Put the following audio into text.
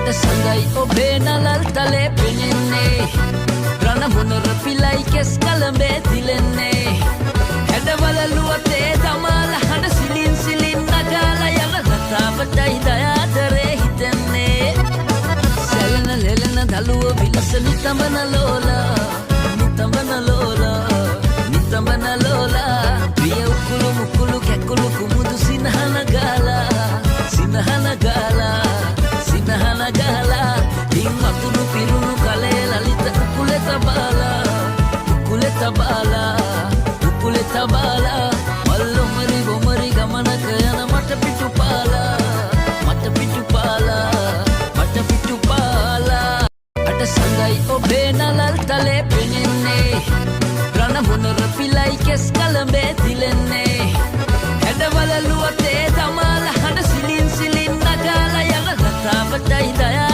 අට සඳයි ඔබේ නලල් තලේ පෙනෙන්නේ රණ මොනර පිලයි කෙස් කලඹේ තිලෙන්නේ හැඩවලලුවතේ දමාල හඬ සිලින් සිලින් නගාලා යන ලතාවටයි දයාදරේ හිතෙන්නේ සැලෙන ලෙලෙන දළුව විලස නිතඹන ලෝලා නිතඹන ලෝලා නිතඹන ලෝලා ප්‍රිය උකුළු මුකුළු කැකුළු කුමුදු සිනහන ගාලා සිනහන ගාලා සිනහන ගාලා දින් වතුරු පිරුණු කලේ ලලිත උකුලේ තබාලා උකුලේ තබාලා උකුලේ තබාලා මල්ලොමරි බොමරි ගමනක යන මට පිටුපාලා මට පිටුපාලා මට පිටුපාලා අට සඳයි ඔබේ නලල් තලේ පෙනෙන්නේ රණ මොනර පිලයි කෙස් කලඹේ තිලෙන්නේ හැඩවලලුවතේ දමාල හඬ සිලින් සිලින් නගාලා යන ලතාවටයි දයා